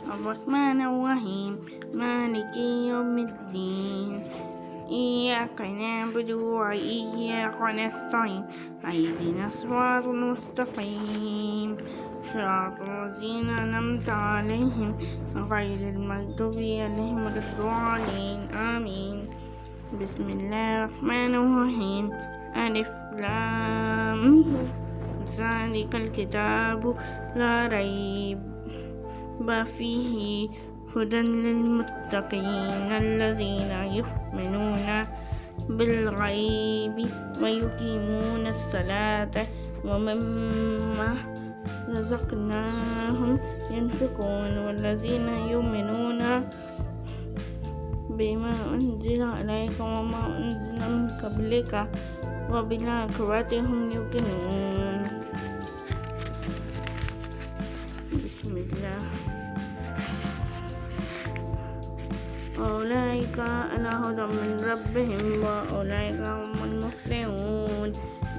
الرحمن الرحيم مالك يوم الدين إياك نعبد وإياك نستعين اهدنا الصراط المستقيم صراط الذين أنعمت عليهم غير المغضوب عليهم ولا الضالين آمين بسم الله الرحمن الرحيم ألف لام ذلك الكتاب لا ريب فيه هدى للمتقين الذين يؤمنون بالغيب ويقيمون الصلاة ومما رزقناهم ينفقون والذين يؤمنون بما أنزل إليك وما أنزل من قبلك وبالآخرة هم يوقنون. بسم الله. أولئك على هدى من ربهم وأولئك هم المفلحون.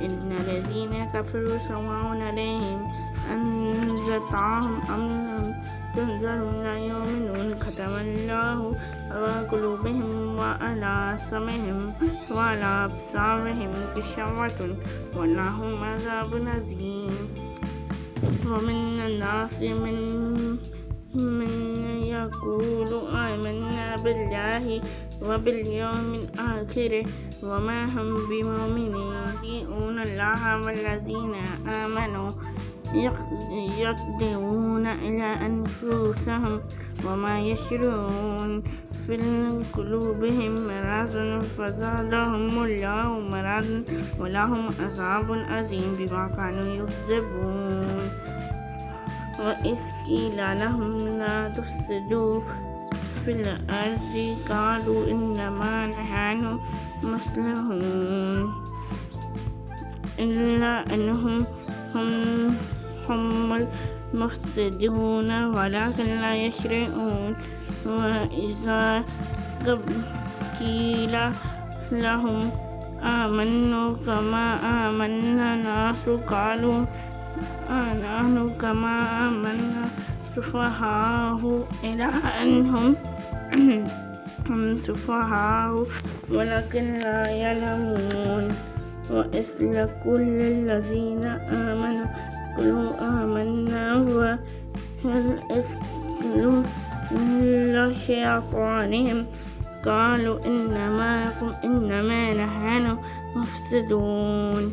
إن الذين كفروا سواء عليهم أنذرتهم أم لم تنذرهم لا يؤمنون ختم الله على قلوبهم وعلى سمعهم وعلى أبصارهم غشاوة ولهم عذاب عظيم. ومن الناس من يقول آمنا بالله وباليوم الآخر وما هم بمؤمنين يطيعون الله والذين آمنوا يقدرون إلى أنفسهم وما يشعرون في قلوبهم مرض فزادهم الله مرضا ولهم عذاب عظيم بما كانوا يكذبون. وإذ قيل لهم لا تفسدوا في الأرض قالوا إنما نحن مصلحون إلا أنهم هم المفسدون ولكن لا يشعرون. وإذا قيل لهم آمنوا كما آمن الناس قالوا آمنا كما آمن السفهاء إلى أنهم هم سفهاء ولكن لا يعلمون. وإذ لقوا للذين آمنوا قولوا آمنا وهل أسلوا إلا شيطانهم قالوا إنما نحن مفسدون.